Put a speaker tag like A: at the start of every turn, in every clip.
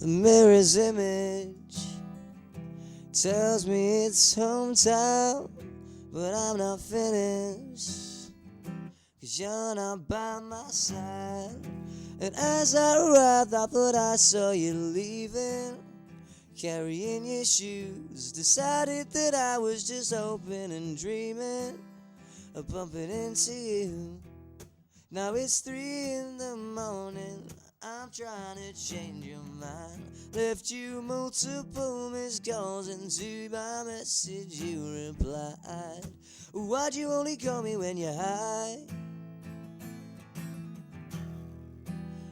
A: The mirror's image tells me it's home time, but I'm not finished, 'cause you're not by my side. And as I arrived, I thought I saw you leaving, carrying your shoes. Decided that I was just hoping and dreaming of bumping into you. Now it's 3 in the morning, I'm trying to change your mind. Left you multiple missed calls, and to my message you replied. Why'd you only call me when you're high?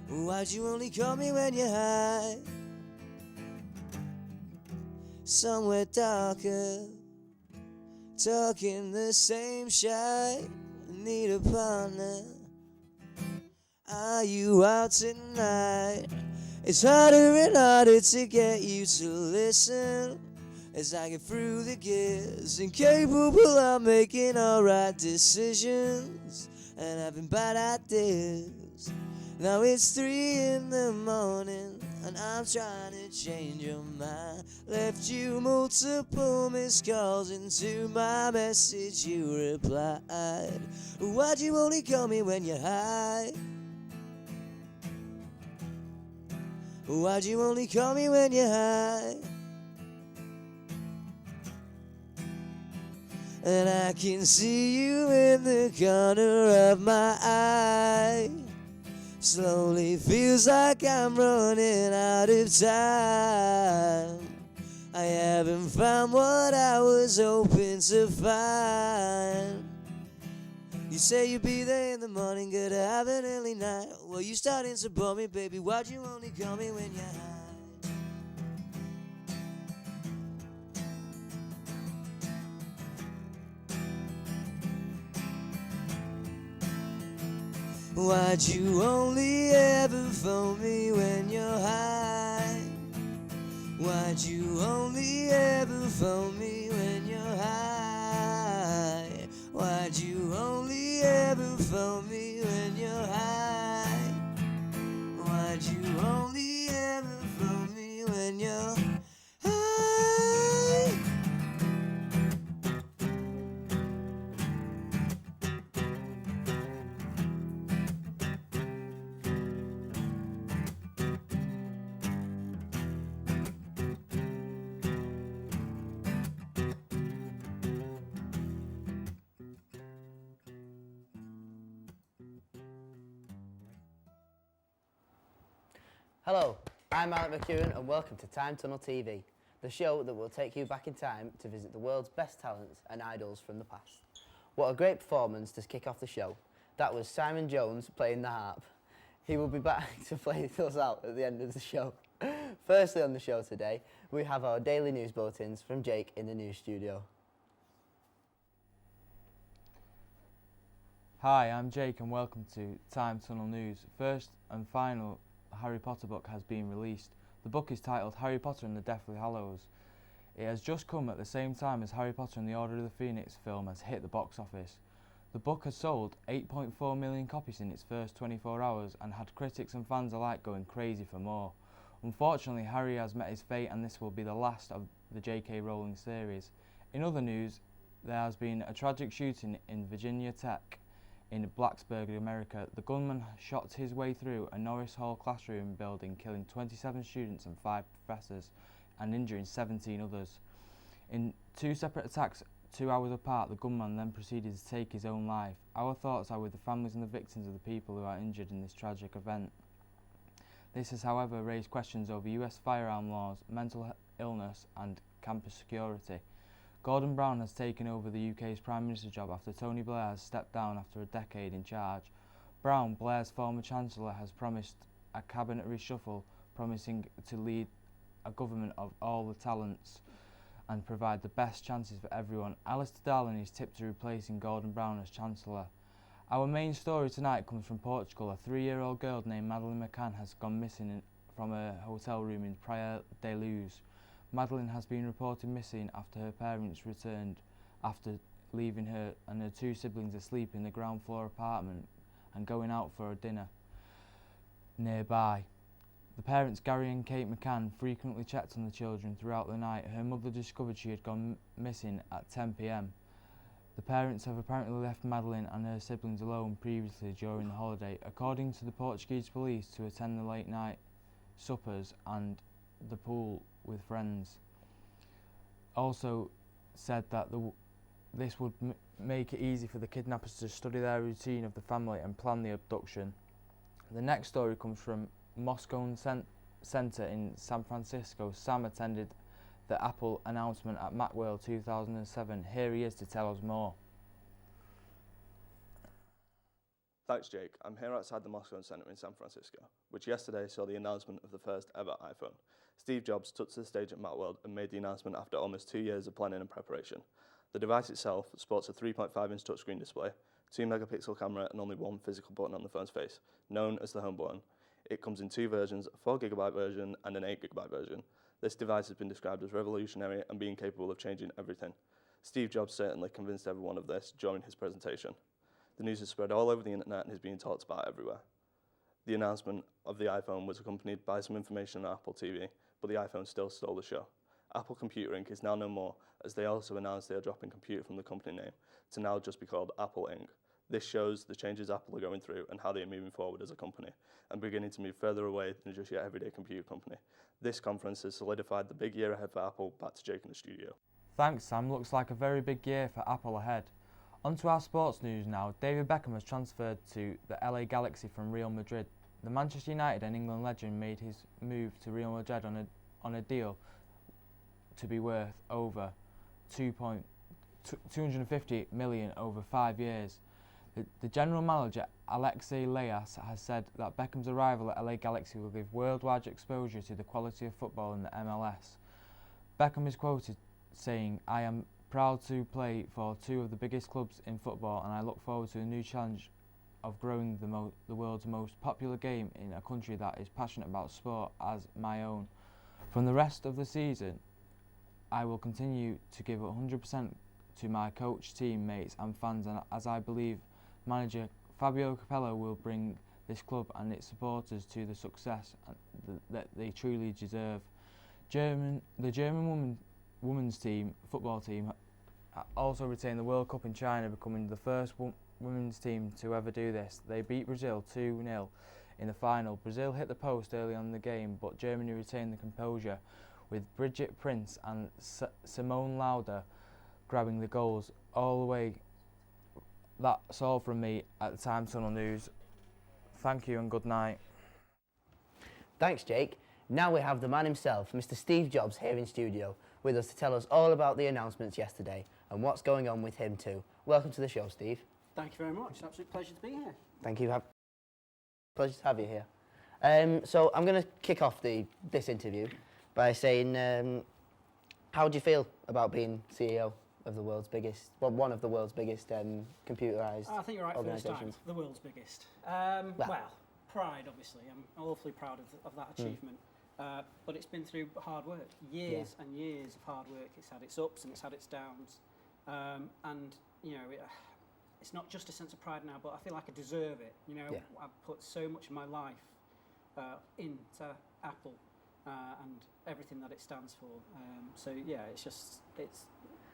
A: Why'd you only call me when you're high? Somewhere darker, talking the same shite. Need a partner. Are you out tonight? It's harder and harder to get you to listen as I get through the gears, incapable of making alright decisions and having bad ideas. Now it's 3 in the morning and I'm trying to change your mind. Left you multiple missed calls, and to my message you replied. Why'd you only call me when you're high? Why'd you only call me when you're high? And I can see you in the corner of my eye. Slowly feels like I'm running out of time. I haven't found what I was hoping to find. You say you'll be there in the morning, gonna have an early night. Well, you starting to bore me, baby. Why'd you only call me when you're high? Why'd you only ever phone me when you're high? Why'd you only ever phone me when you're high? Why'd you only ever phone me when you're high? Why'd you only ever phone me when you're high?
B: Hello, I'm Alec McEwen and welcome to Time Tunnel TV, the show that will take you back in time to visit the world's best talents and idols from the past. What a great performance to kick off the show. That was Simon Jones playing the harp. He will be back to play us out at the end of the show. Firstly on the show today, we have our daily news bulletins from Jake in the news studio.
C: Hi, I'm Jake and welcome to Time Tunnel News. First and final Harry Potter book has been released. The book is titled Harry Potter and the Deathly Hallows. It has just come at the same time as Harry Potter and the Order of the Phoenix film has hit the box office. The book has sold 8.4 million copies in its first 24 hours and had critics and fans alike going crazy for more. Unfortunately, Harry has met his fate and this will be the last of the J.K. Rowling series. In other news, there has been a tragic shooting in Virginia Tech in Blacksburg, America. The gunman shot his way through a Norris Hall classroom building, killing 27 students and 5 professors and injuring 17 others. In 2 separate attacks 2 hours apart, the gunman then proceeded to take his own life. Our thoughts are with the families and the victims of the people who are injured in this tragic event. This has, however, raised questions over US firearm laws, mental illness and campus security. Gordon Brown has taken over the UK's Prime Minister job after Tony Blair has stepped down after a decade in charge. Brown, Blair's former Chancellor, has promised a cabinet reshuffle, promising to lead a government of all the talents and provide the best chances for everyone. Alistair Darling is tipped to replacing Gordon Brown as Chancellor. Our main story tonight comes from Portugal. A 3-year-old girl named Madeleine McCann has gone missing from a hotel room in Praia de Luz. Madeleine has been reported missing after her parents returned after leaving her and her 2 siblings asleep in the ground floor apartment and going out for a dinner nearby. The parents, Gary and Kate McCann, frequently checked on the children throughout the night. Her mother discovered she had gone missing at 10 p.m. The parents have apparently left Madeline and her siblings alone previously during the holiday, according to the Portuguese police, to attend the late-night suppers and the pool with friends. Also said that this would make it easy for the kidnappers to study their routine of the family and plan the abduction. The next story comes from Moscone Centre in San Francisco. Sam attended the Apple announcement at Macworld 2007. Here he is to tell us more.
D: Thanks, Jake. I'm here outside the Moscone Centre in San Francisco, which yesterday saw the announcement of the first ever iPhone. Steve Jobs took to the stage at Macworld and made the announcement after almost 2 years of planning and preparation. The device itself sports a 3.5-inch touchscreen display, 2-megapixel camera and only one physical button on the phone's face, known as the home button. It comes in 2 versions, a 4GB version and an 8GB version. This device has been described as revolutionary and being capable of changing everything. Steve Jobs certainly convinced everyone of this during his presentation. The news has spread all over the internet and is being talked about everywhere. The announcement of the iPhone was accompanied by some information on Apple TV, but the iPhone still stole the show. Apple Computer Inc. is now no more, as they also announced they are dropping computer from the company name to now just be called Apple Inc. This shows the changes Apple are going through and how they are moving forward as a company and beginning to move further away than just your everyday computer company. This conference has solidified the big year ahead for Apple. Back to Jake in the studio.
C: Thanks, Sam. Looks like a very big year for Apple ahead. On to our sports news now. David Beckham has transferred to the LA Galaxy from Real Madrid. The Manchester United and England legend made his move to Real Madrid on a deal to be worth over 250 million over 5 years. The general manager, Alexei Layas, has said that Beckham's arrival at LA Galaxy will give worldwide exposure to the quality of football in the MLS. Beckham is quoted saying, "I am proud to play for 2 of the biggest clubs in football, and I look forward to a new challenge of growing the world's most popular game in a country that is passionate about sport as my own. From the rest of the season, I will continue to give 100% to my coach, teammates and fans, and as I believe manager Fabio Capello will bring this club and its supporters to the success that they truly deserve." The German women's football team also retained the World Cup in China, becoming the first women's team to ever do this. They beat Brazil 2-0 in the final. Brazil hit the post early on in the game, but Germany retained the composure, with Brigitte Prince and Simone Lauder grabbing the goals all the way. That's all from me at the Time Tunnel News. Thank you and good night.
B: Thanks, Jake. Now we have the man himself, Mr. Steve Jobs, here in studio with us to tell us all about the announcements yesterday and what's going on with him too. Welcome to the show, Steve.
E: Thank you very much. It's an absolute pleasure to be here.
B: Thank you. Pleasure to have you here. So I'm going to kick off this interview by saying, how do you feel about being CEO of the world's biggest, well, one of the world's biggest computerised
E: I think you're right, first time, the world's biggest. Well, pride, obviously. I'm awfully proud of that achievement. But it's been through hard work, years and years of hard work. It's had its ups and it's had its downs. And, you know, it's not just a sense of pride now, but I feel like I deserve it. You know, I've put so much of my life into Apple and everything that it stands for. So, yeah, it's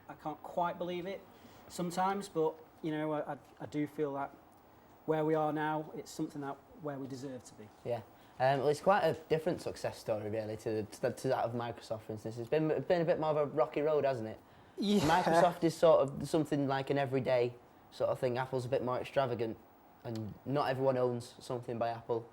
E: I can't quite believe it sometimes, but, you know, I do feel that where we are now, it's something where we deserve to be.
B: Yeah. Well, it's quite a different success story, really, to that of Microsoft, for instance. It's been a bit more of a rocky road, hasn't it?
E: Yeah.
B: Microsoft is sort of something like an everyday sort of thing. Apple's a bit more extravagant, and not everyone owns something by Apple,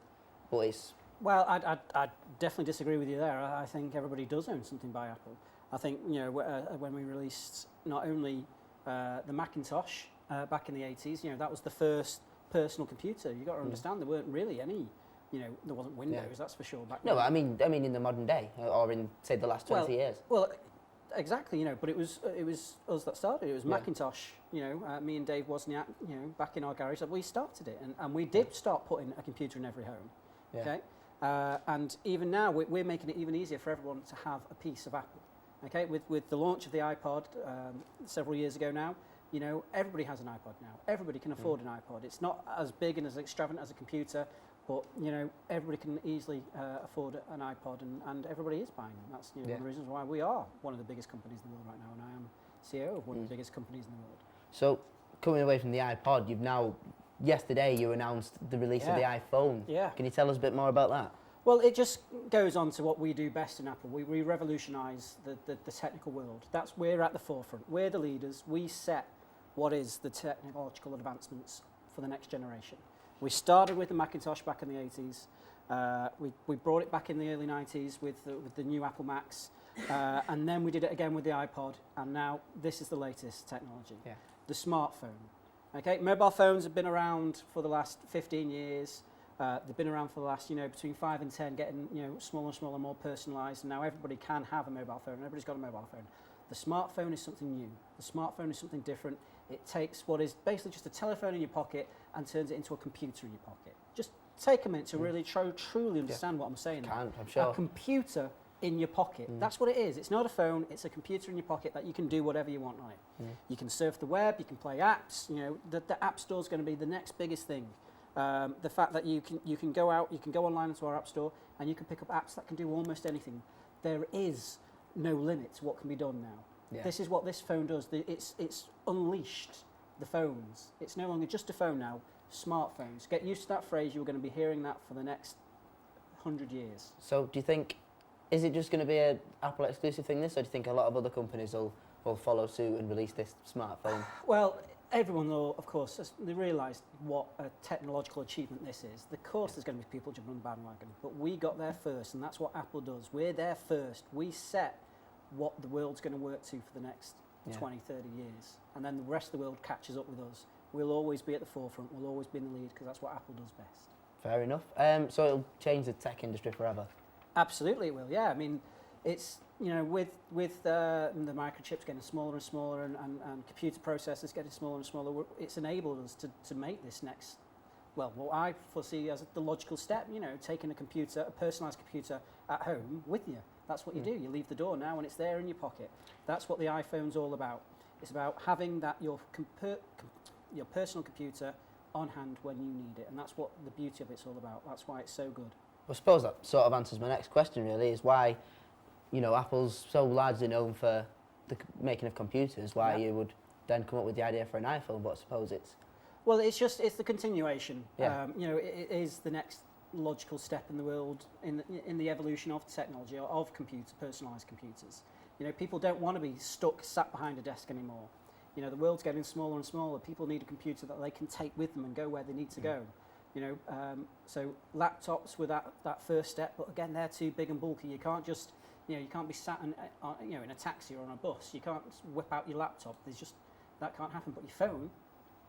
B: but it's...
E: Well, I'd definitely disagree with you there. I think everybody does own something by Apple. I think, you know, when we released not only the Macintosh back in the 80s, you know, that was the first personal computer. You've got to understand there weren't really any... You know, there wasn't Windows, that's for sure. Back then.
B: No, I mean in the modern day, or in, say, the last 20 years.
E: Well, exactly, you know, but it was us that started. It was Macintosh, you know, me and Dave Wozniak, you know, back in our garage, we started it. And we did start putting a computer in every home, okay? And even now, we're making it even easier for everyone to have a piece of Apple, okay? With the launch of the iPod several years ago now, you know, everybody has an iPod now. Everybody can afford an iPod. It's not as big and as extravagant as a computer, But everybody can easily afford an iPod, and everybody is buying them. That's one of the reasons why we are one of the biggest companies in the world right now, and I am CEO of one of the biggest companies in the world.
B: So, coming away from the iPod, yesterday you announced the release of the iPhone.
E: Yeah.
B: Can you tell us a bit more about that?
E: Well, it just goes on to what we do best in Apple. We revolutionise the technical world. We're at the forefront. We're the leaders. We set what is the technological advancements for the next generation. We started with the Macintosh back in the 80s. We brought it back in the early 90s with the new Apple Macs. And then we did it again with the iPod. And now this is the latest technology, the smartphone. Okay, mobile phones have been around for the last 15 years. They've been around for the last, between 5 and 10, getting, smaller and smaller, more personalised. And now everybody can have a mobile phone. Everybody's got a mobile phone. The smartphone is something new. The smartphone is something different. It takes what is basically just a telephone in your pocket and turns it into a computer in your pocket. Just take a minute to really truly understand what I'm saying.
B: I'm sure.
E: A computer in your pocket. That's what it is. It's not a phone. It's a computer in your pocket that you can do whatever you want on it. You can surf the web. You can play apps. The App Store is going to be the next biggest thing. The fact that you can go out, you can go online into our App Store, and you can pick up apps that can do almost anything. There is no limit to what can be done now. Yeah. This is what this phone does. It's unleashed the phones. It's no longer just a phone now. Smartphones. Get used to that phrase. You're going to be hearing that for the next 100 years.
B: So do you think, is it just going to be an Apple exclusive thing, this, or do you think a lot of other companies will follow suit and release this smartphone?
E: Well, everyone will, of course, they realise what a technological achievement this is. Of course there's going to be people jumping on the bandwagon, but we got there first, and that's what Apple does. We're there first. We set what the world's going to work to for the next 20, 30 years. And then the rest of the world catches up with us. We'll always be at the forefront. We'll always be in the lead because that's what Apple does best.
B: Fair enough. So it'll change the tech industry forever?
E: Absolutely it will, yeah. I mean, it's, with the microchips getting smaller and smaller and computer processors getting smaller and smaller, it's enabled us to make this next, what I foresee as the logical step, taking a personalised computer at home with you. That's what you do. You leave the door now and it's there in your pocket. That's what the iPhone's all about. It's about having that your personal computer on hand when you need it, and that's what the beauty of it's all about. That's why it's so good.
B: I suppose that sort of answers my next question, really, is why, Apple's so largely known for the making of computers, why you would then come up with the idea for an iPhone, but I suppose it's...
E: Well, it's the continuation.
B: Yeah.
E: It is the next logical step in the world, in the evolution of technology, of personalised computers. People don't want to be sat behind a desk anymore. The world's getting smaller and smaller. People need a computer that they can take with them and go where they need to go. So laptops were that first step, but again, they're too big and bulky. You can't just, you can't be sat in a taxi or on a bus. You can't whip out your laptop. That can't happen. But your phone,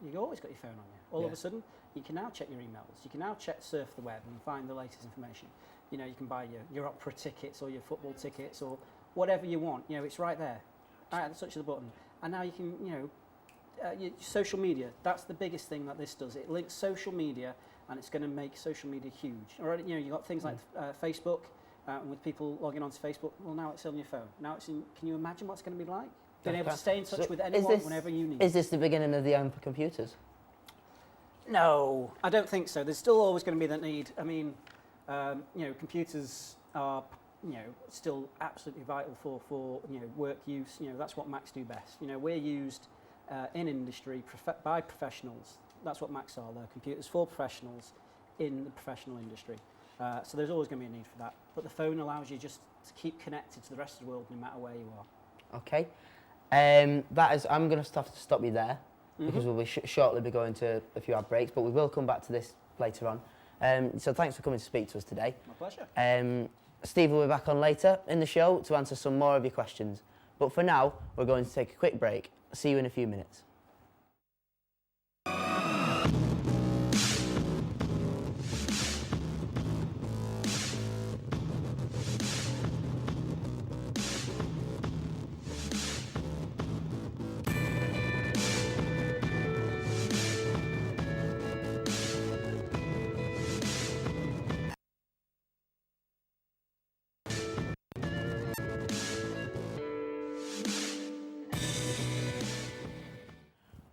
E: you've always got your phone on you. All of a sudden, you can now check your emails. You can now surf the web and find the latest information. You can buy your opera tickets or your football tickets or whatever you want. It's right there. Right at the touch of the button. And now you can, your social media. That's the biggest thing that this does. It links social media, and it's going to make social media huge. Already, you've got things like Facebook, with people logging onto Facebook. Well, now it's on your phone. Now it's in. Can you imagine what it's going to be like? Being able to stay in touch with anyone whenever you need.
B: Is this the beginning of the end for computers?
E: No, I don't think so. There's still always going to be that need. I mean, computers are, still absolutely vital for work use. That's what Macs do best. We're used in industry by professionals. That's what Macs are. They're computers for professionals in the professional industry. So there's always going to be a need for that. But the phone allows you just to keep connected to the rest of the world no matter where you are.
B: Okay. I'm going to have to stop you there because we'll shortly be going to a few ad breaks, but we will come back to this later on. So thanks for coming to speak to us today.
E: My pleasure.
B: Steve will be back on later in the show to answer some more of your questions. But for now, we're going to take a quick break. See you in a few minutes.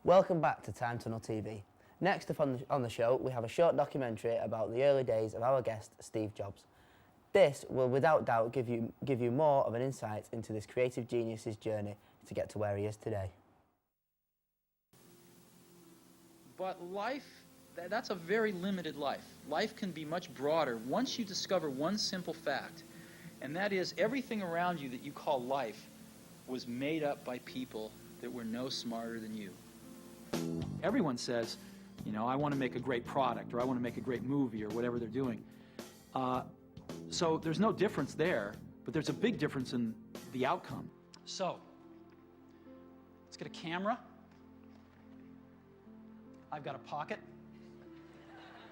B: Welcome back to Time Tunnel TV. Next up on the show, we have a short documentary about the early days of our guest, Steve Jobs. This will without doubt give you more of an insight into this creative genius's journey to get to where he is today.
F: But life, that's a very limited life. Life can be much broader once you discover one simple fact, and that is everything around you that you call life was made up by people that were no smarter than you. Everyone says, you know, I want to make a great product, or I want to make a great movie, or whatever they're doing. So there's no difference there, but there's a big difference in the outcome. So, let's get a camera. I've got a pocket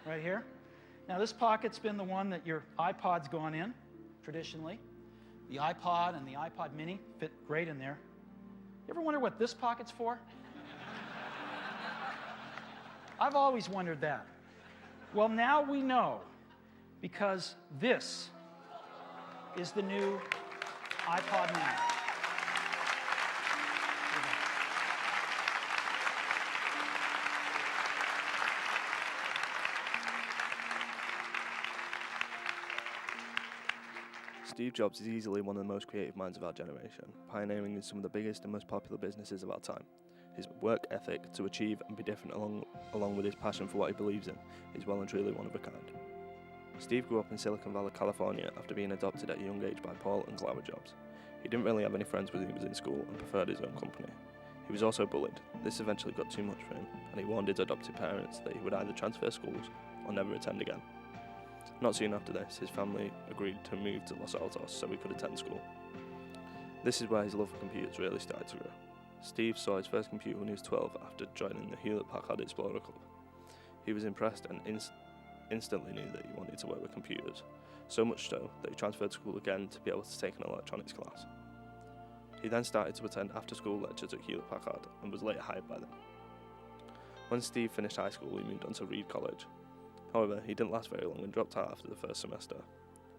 F: right here. Now this pocket's been the one that your iPod's gone in, traditionally. The iPod and the iPod mini fit great in there. You ever wonder what this pocket's for? I've always wondered that. Well, now we know, because this is the new iPod mini.
D: Steve Jobs is easily one of the most creative minds of our generation, pioneering in some of the biggest and most popular businesses of our time. His work ethic to achieve and be different along with his passion for what he believes in is well and truly one of a kind. Steve grew up in Silicon Valley, California after being adopted at a young age by Paul and Clara Jobs. He didn't really have any friends when he was in school and preferred his own company. He was also bullied. This eventually got too much for him, and he warned his adopted parents that he would either transfer schools or never attend again. Not soon after this, his family agreed to move to Los Altos so he could attend school. This is where his love for computers really started to grow. Steve saw his first computer when he was 12 after joining the Hewlett-Packard Explorer Club. He was impressed and instantly knew that he wanted to work with computers, so much so that he transferred to school again to be able to take an electronics class. He then started to attend after-school lectures at Hewlett-Packard and was later hired by them. When Steve finished high school, he moved on to Reed College. However, he didn't last very long and dropped out after the first semester.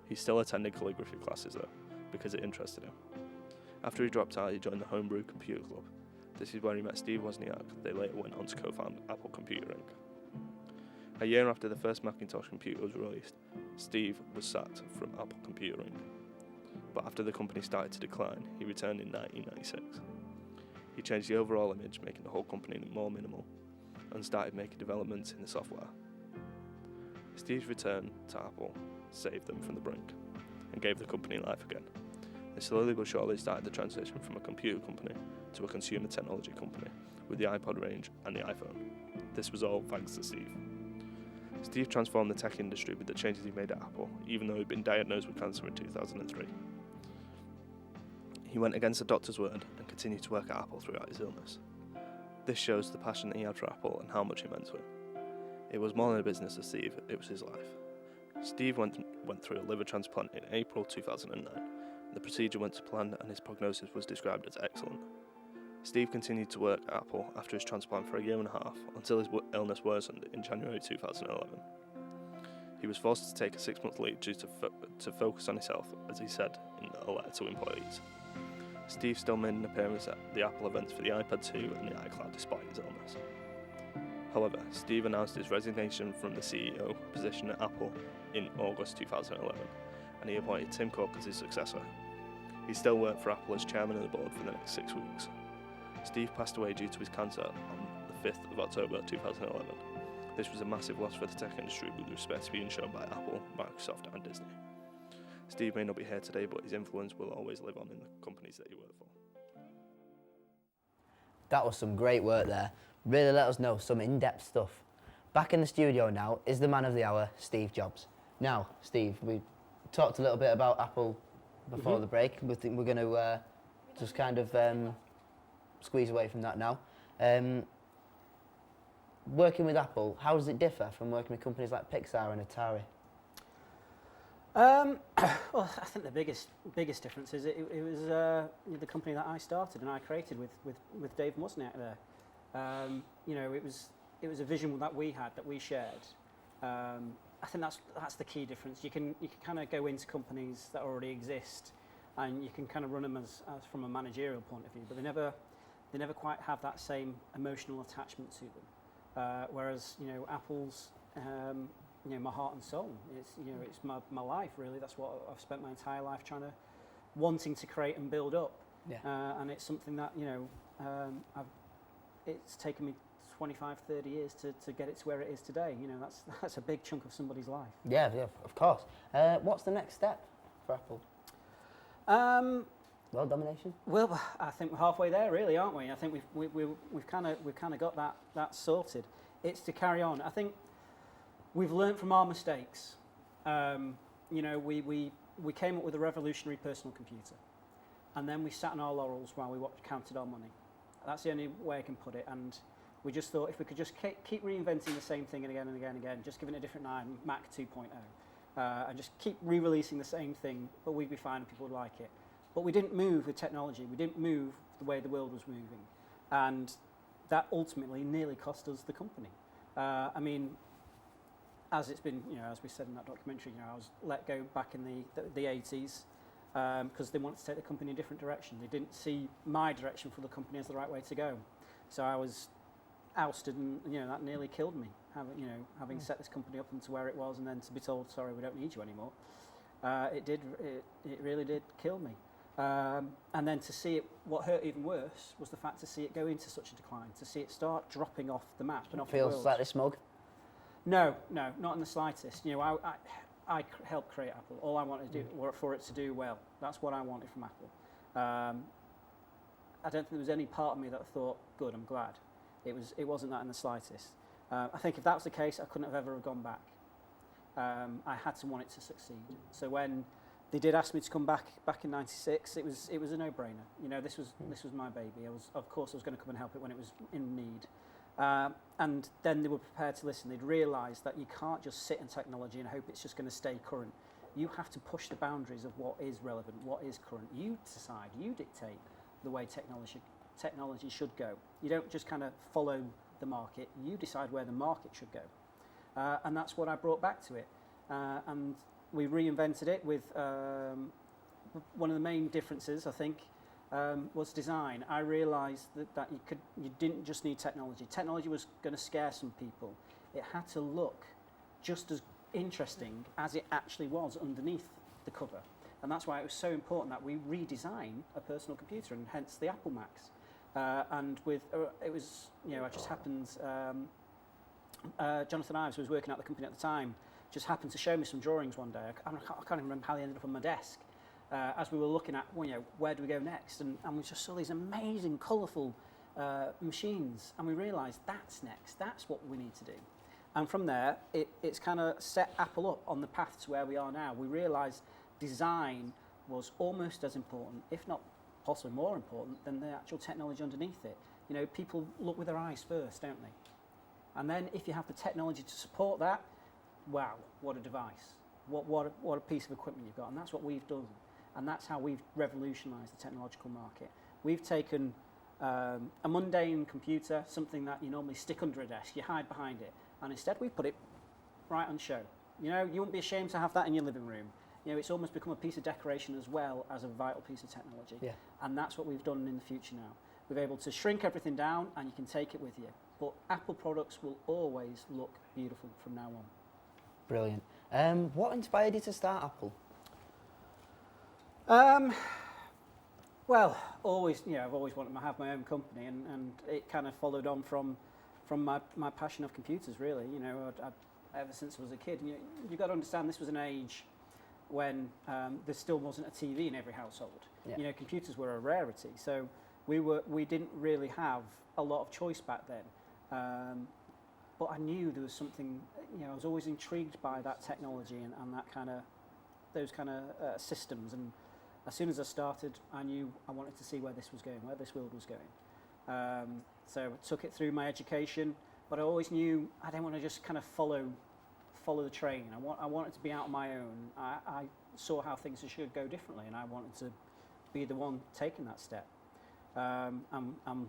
D: He still attended calligraphy classes though, because it interested him. After he dropped out, he joined the Homebrew Computer Club. This is where he met Steve Wozniak. They later went on to co-found Apple Computer Inc. A year after the first Macintosh computer was released, Steve was sacked from Apple Computer Inc. But after the company started to decline, he returned in 1996. He changed the overall image, making the whole company more minimal, and started making developments in the software. Steve's return to Apple saved them from the brink and gave the company life again. They slowly but surely started the transition from a computer company to a consumer technology company with the iPod range and the iPhone. This was all thanks to Steve. Steve transformed the tech industry with the changes he made at Apple, even though he'd been diagnosed with cancer in 2003. He went against the doctor's word and continued to work at Apple throughout his illness. This shows the passion that he had for Apple and how much it meant to him. It was more than a business to Steve, it was his life. Steve went through a liver transplant in April 2009. The procedure went to plan and his prognosis was described as excellent. Steve continued to work at Apple after his transplant for a year and a half until his illness worsened in January 2011. He was forced to take a 6-month leave due to focus on his health, as he said in a letter to employees. Steve still made an appearance at the Apple events for the iPad 2 and the iCloud despite his illness. However, Steve announced his resignation from the CEO position at Apple in August 2011, and he appointed Tim Cook as his successor. He still worked for Apple as chairman of the board for the next 6 weeks. Steve passed away due to his cancer on the 5th of October 2011. This was a massive loss for the tech industry with respect to being shown by Apple, Microsoft and Disney. Steve may not be here today, but his influence will always live on in the companies that he worked for.
B: That was some great work there. Really let us know some in-depth stuff. Back in the studio now is the man of the hour, Steve Jobs. Now, Steve, we talked a little bit about Apple before the break. We think we're going to just kind of squeeze away from that now. Working with Apple, how does it differ from working with companies like Pixar and Atari?
E: Well, I think the biggest difference is it was the company that I started and I created with Dave Wozniak there. You know, it was a vision that we had, that we shared. I think that's the key difference. You can kind of go into companies that already exist, and you can kind of run them as from a managerial point of view, but they never quite have that same emotional attachment to them. Whereas, you know, Apple's, you know, my heart and soul. It's, you know, it's my life, really. That's what I've spent my entire life wanting to create and build up.
B: Yeah.
E: And it's something that, you know, it's taken me 25, 30 years to get it to where it is today. You know, that's a big chunk of somebody's life.
B: Yeah, of course. What's the next step for Apple? World domination?
E: Well, I think we're halfway there, really, aren't we? I think we've kind of got that sorted. It's to carry on. I think we've learnt from our mistakes. You know, we came up with a revolutionary personal computer, and then we sat on our laurels while we counted our money. That's the only way I can put it. And we just thought if we could just keep reinventing the same thing again and again and again, just giving it a different name, Mac 2.0, and just keep re-releasing the same thing, but we'd be fine and people would like it. But we didn't move with technology. We didn't move the way the world was moving. And that ultimately nearly cost us the company. I mean, as it's been, you know, as we said in that documentary, you know, I was let go back in the 80s because they wanted to take the company in a different direction. They didn't see my direction for the company as the right way to go. So I was ousted, and, you know, that nearly killed me. Having set this company up into where it was, and then to be told, sorry, we don't need you anymore. It really did kill me. And then to see it, what hurt even worse was the fact to see it go into such a decline, to see it start dropping off the map and off the world.
B: Feels slightly smug?
E: No, not in the slightest. You know, I helped create Apple. All I wanted to do was for it to do well. That's what I wanted from Apple. I don't think there was any part of me that thought, good, I'm glad. It wasn't that in the slightest. I think if that was the case, I couldn't have ever gone back. I had to want it to succeed. So when they did ask me to come back in '96, it was a no-brainer. You know, this was my baby. Of course I was going to come and help it when it was in need. And then they were prepared to listen. They'd realised that you can't just sit in technology and hope it's just going to stay current. You have to push the boundaries of what is relevant, what is current. You decide, you dictate the way technology should go. You don't just kind of follow the market. You decide where the market should go. And that's what I brought back to it. And we reinvented it with one of the main differences, I think, was design. I realised that you didn't just need technology. Technology was going to scare some people. It had to look just as interesting as it actually was underneath the cover. And that's why it was so important that we redesign a personal computer, and hence the Apple Macs. And with it was, you know, it just happened. Jonathan Ives, who was working at the company at the time, just happened to show me some drawings one day. I can't even remember how they ended up on my desk. As we were looking at, well, you know, where do we go next? And we just saw these amazing, colourful machines, and we realised that's next. That's what we need to do. And from there, it's kind of set Apple up on the path to where we are now. We realised design was almost as important, if not possibly more important, than the actual technology underneath it. You know, people look with their eyes first, don't they? And then if you have the technology to support that, wow, what a device. What a piece of equipment you've got. And that's what we've done. And that's how we've revolutionised the technological market. We've taken a mundane computer, something that you normally stick under a desk, you hide behind it, and instead we put it right on show. You know, you wouldn't be ashamed to have that in your living room. You know, it's almost become a piece of decoration as well as a vital piece of technology. Yeah. And that's what we've done in the future now. We're able to shrink everything down and you can take it with you. But Apple products will always look beautiful from now on.
B: Brilliant. What inspired you to start Apple?
E: Well, always, you know, I've always wanted to have my own company, and it kind of followed on from my passion of computers, really. You know, ever since I was a kid. You've got to understand this was an age when there still wasn't a TV in every household. Yeah. You know, computers were a rarity, so we didn't really have a lot of choice back then. But I knew there was something. You know, I was always intrigued by that technology and that kind of those kind of systems. And as soon as I started, I knew I wanted to see where this was going, where this world was going. So I took it through my education, but I always knew I didn't want to just kind of follow the train. I wanted to be out on my own. I saw how things should go differently, and I wanted to be the one taking that step. And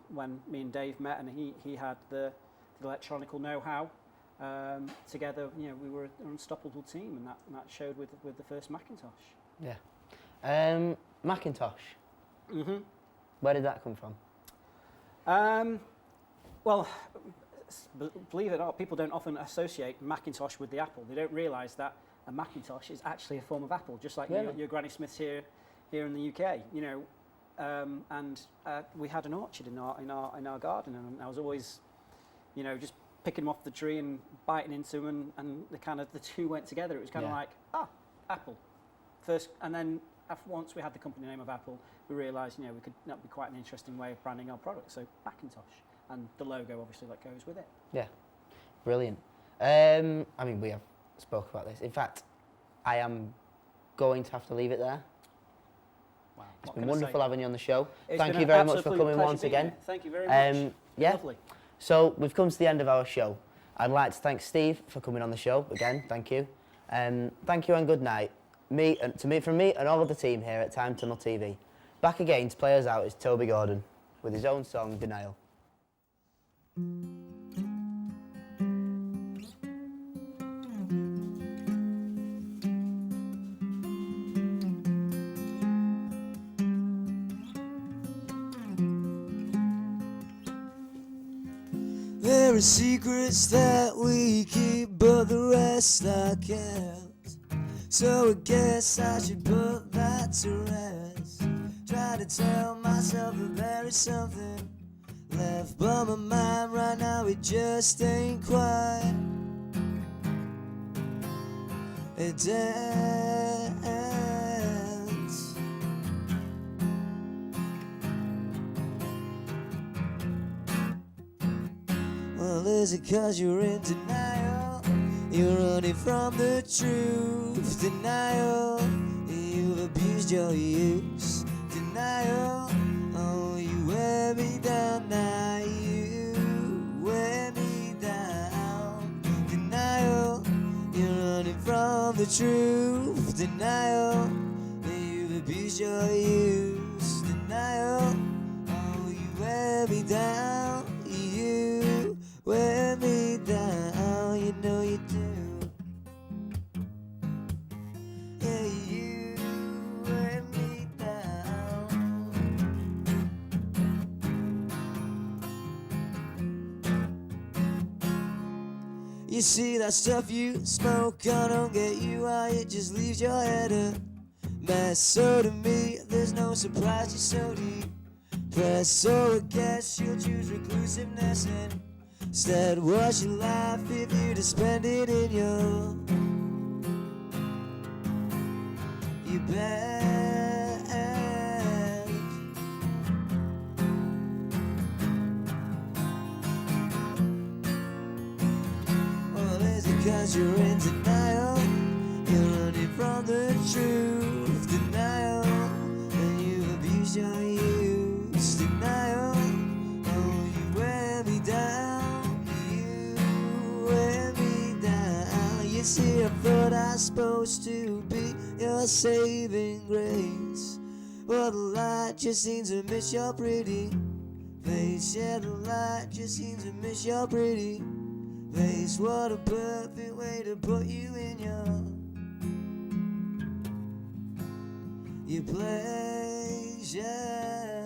E: when me and Dave met, and he had the electronical know-how, together, you know, we were an unstoppable team, and that showed with the first Macintosh.
B: Yeah. Macintosh.
E: Mm-hmm.
B: Where did that come from?
E: Well, believe it or not, people don't often associate Macintosh with the apple. They don't realise that a Macintosh is actually a form of apple, just like your Granny Smiths here in the UK. You know, and we had an orchard in our garden, and I was always, you know, just picking them off the tree and biting into them, and the two went together. It was kind of like, apple first, and then once we had the company name of Apple, we realised, you know, that would be quite an interesting way of branding our product. So Macintosh, and the logo obviously that goes with it.
B: Yeah, brilliant. I mean, we have spoke about this. In fact, I am going to have to leave it there.
E: Wow,
B: it's been wonderful having you on the show.
E: It's
B: Thank you very much for coming once again.
E: Here. Thank you very much.
B: Yeah.
E: Lovely.
B: So we've come to the end of our show. I'd like to thank Steve for coming on the show again. Thank you. Thank you and good night. From me and all of the team here at Time Tunnel TV. Back again to play us out is Toby Gordon with his own song, Denial.
A: There are secrets that we keep, but the rest I can't. So I guess I should put that to rest. Try to tell myself that there is something left, but my mind right now, it just ain't quite. It dance. Well, is it 'cause you're in denial? You're running from the truth. Denial. You've abused your use. Denial. Oh, you wear me down now. You wear me down. Denial. You're running from the truth. Denial. You've abused your use. Denial. Oh, you wear me down. You wear me down. You know you do. Yeah, you wear me down. You see that stuff you smoke, I don't get you why it just leaves your head a mess. So to me, there's no surprise you're so depressed. So I guess you'll choose reclusiveness and instead watch your life if you to spend it in your bed. Well, is it 'cause you're in denial? You're running from the truth. Denial. And you abuse your use. Denial. Oh, you wear me down. You wear me down. You see, I thought I was supposed to be your saving grace. Well, the light just seems to miss your pretty face. Yeah, the light just seems to miss your pretty face. What a perfect way to put you in your place, yeah.